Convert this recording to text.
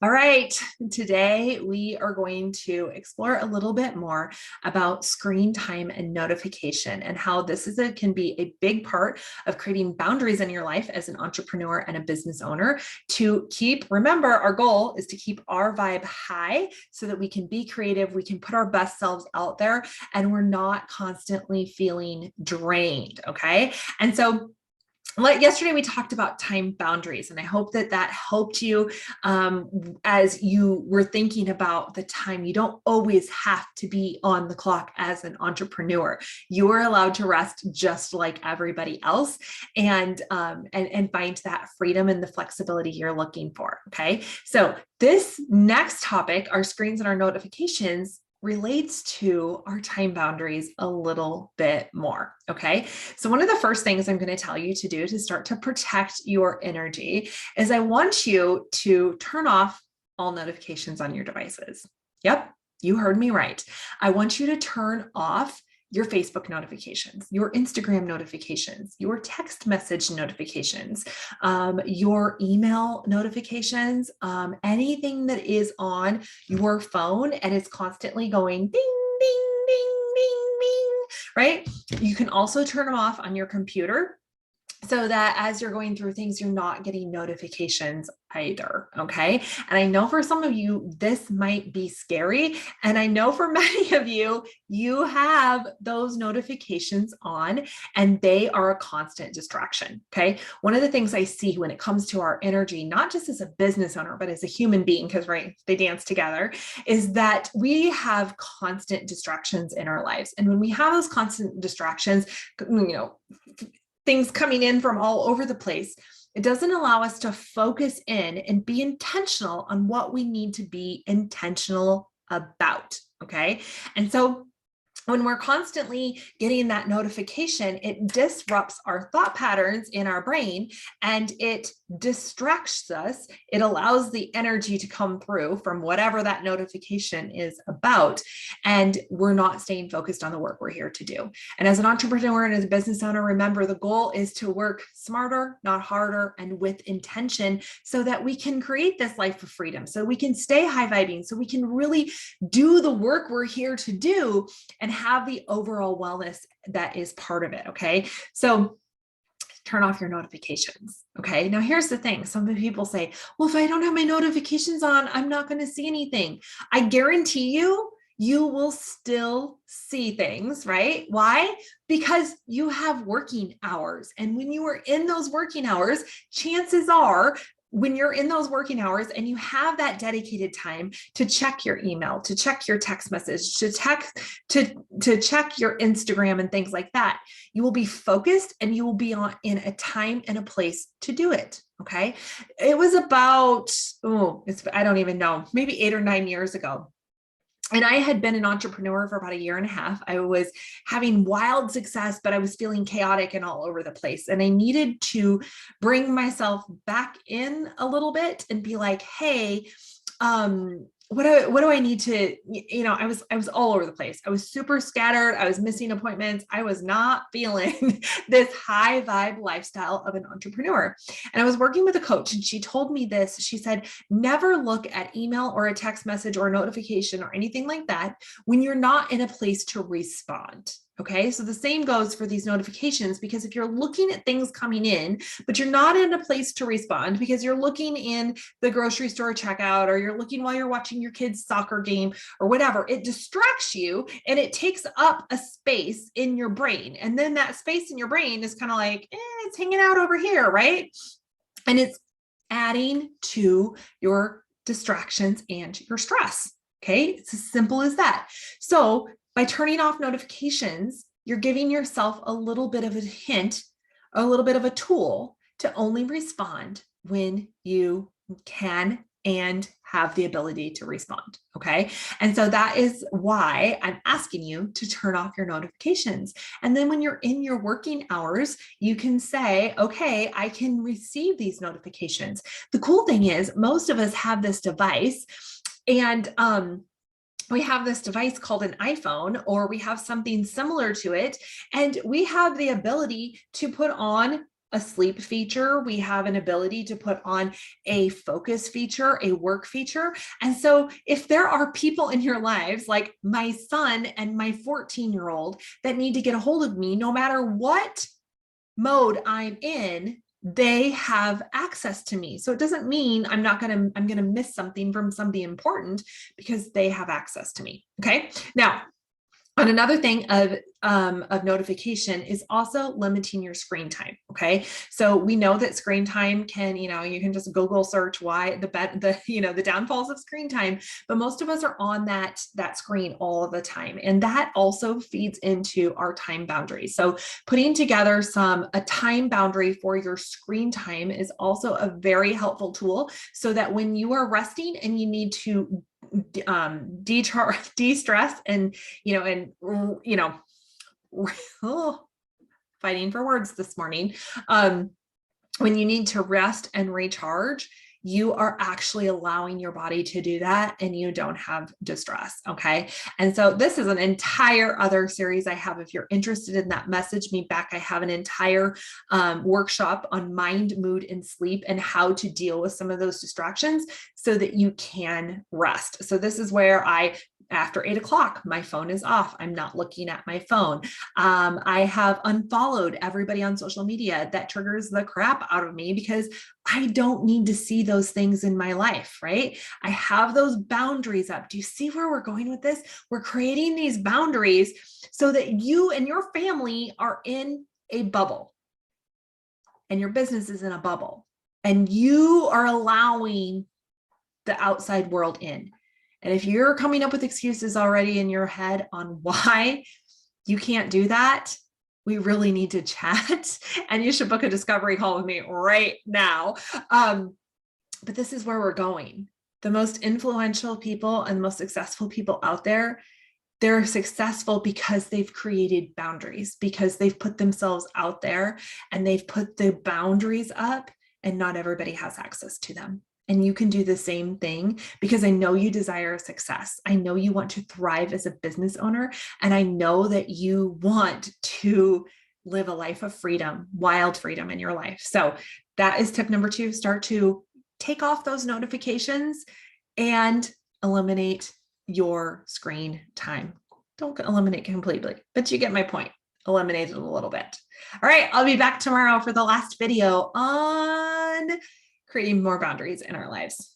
All right, today we are going to explore a little bit more about screen time and notification and how can be a big part of creating boundaries in your life as an entrepreneur and a business owner remember, our goal is to keep our vibe high so that we can be creative, we can put our best selves out there, and we're not constantly feeling drained, okay? And so like yesterday, we talked about time boundaries, and I hope that helped you as you were thinking about the time. You don't always have to be on the clock as an entrepreneur. You are allowed to rest just like everybody else, and find that freedom and the flexibility you're looking for. Okay, so this next topic, our screens and our notifications, relates to our time boundaries a little bit more. Okay. So one of the first things I'm going to tell you to do to start to protect your energy is I want you to turn off all notifications on your devices. Yep. You heard me right. I want you to turn off your Facebook notifications, your Instagram notifications, your text message notifications, your email notifications, anything that is on your phone and is constantly going ding, ding, ding, ding, ding, right? You can also turn them off on your computer so that as you're going through things, you're not getting notifications either. Okay. And I know for some of you, this might be scary. And I know for many of you, you have those notifications on and they are a constant distraction. Okay. One of the things I see when it comes to our energy, not just as a business owner, but as a human being, because right, they dance together, is that we have constant distractions in our lives. And when we have those constant distractions, things coming in from all over the place, it doesn't allow us to focus in and be intentional on what we need to be intentional about. Okay. And so when we're constantly getting that notification, it disrupts our thought patterns in our brain and it distracts us. It allows the energy to come through from whatever that notification is about. And we're not staying focused on the work we're here to do. And as an entrepreneur and as a business owner, remember the goal is to work smarter, not harder, and with intention so that we can create this life of freedom, so we can stay high vibing, so we can really do the work we're here to do and have the overall wellness that is part of it. Okay. So turn off your notifications. Okay. Now here's the thing. Some people say, well, if I don't have my notifications on, I'm not going to see anything. I guarantee you, you will still see things, right? Why? Because you have working hours. And when you are in those working hours, chances are when you're in those working hours and you have that dedicated time to check your email, to check your text message, to check your Instagram and things like that, you will be focused and you will be in a time and a place to do it. Okay. It was about, I don't even know, maybe 8 or 9 years ago. And I had been an entrepreneur for about a year and a half. I was having wild success, but I was feeling chaotic and all over the place. And I needed to bring myself back in a little bit and be like, hey, what do I need to, I was all over the place. I was super scattered. I was missing appointments. I was not feeling this high vibe lifestyle of an entrepreneur. And I was working with a coach and she told me this. She said, never look at email or a text message or a notification or anything like that when you're not in a place to respond. Okay, so the same goes for these notifications, because if you're looking at things coming in, but you're not in a place to respond because you're looking in the grocery store checkout, or you're looking while you're watching your kid's soccer game or whatever, it distracts you and it takes up a space in your brain. And then that space in your brain is kind of like, it's hanging out over here, right? And it's adding to your distractions and your stress. Okay, it's as simple as that. So by turning off notifications, you're giving yourself a little bit of a hint, a little bit of a tool to only respond when you can and have the ability to respond. Okay. And so that is why I'm asking you to turn off your notifications. And then when you're in your working hours, you can say, okay, I can receive these notifications. The cool thing is most of us have this device, and we have this device called an iPhone, or we have something similar to it, and we have the ability to put on a sleep feature. We have an ability to put on a focus feature, a work feature. And so if there are people in your lives, like my son and my 14-year-old, that need to get a hold of me, no matter what mode I'm in, they have access to me. So it doesn't mean I'm going to miss something from somebody important because they have access to me. Okay. Now, and another thing of notification is also limiting your screen time. Okay. So we know that screen time can, you can just Google search why the downfalls of screen time, but most of us are on that screen all of the time. And that also feeds into our time boundaries. So putting together a time boundary for your screen time is also a very helpful tool, so that when you are resting and you need to de-stress and fighting for words this morning, when you need to rest and recharge, you are actually allowing your body to do that, and you don't have distress. Okay. And so this is an entire other series I have. If you're interested in that, message me back. I have an entire workshop on mind, mood, and sleep, and how to deal with some of those distractions so that you can rest. So this is where after 8 o'clock, my phone is off. I'm not looking at my phone. I have unfollowed everybody on social media that triggers the crap out of me, because I don't need to see those things in my life, right? I have those boundaries up. Do you see where we're going with this? We're creating these boundaries so that you and your family are in a bubble, and your business is in a bubble, and you are allowing the outside world in. And if you're coming up with excuses already in your head on why you can't do that, we really need to chat, and you should book a discovery call with me right now. But this is where we're going. The most influential people and the most successful people out there, they're successful because they've created boundaries, because they've put themselves out there and they've put the boundaries up, and not everybody has access to them. And you can do the same thing, because I know you desire success. I know you want to thrive as a business owner. And I know that you want to live a life of freedom, wild freedom in your life. So that is tip number 2. Start to take off those notifications and eliminate your screen time. Don't eliminate completely, but you get my point. Eliminate it a little bit. All right, I'll be back tomorrow for the last video on creating more boundaries in our lives.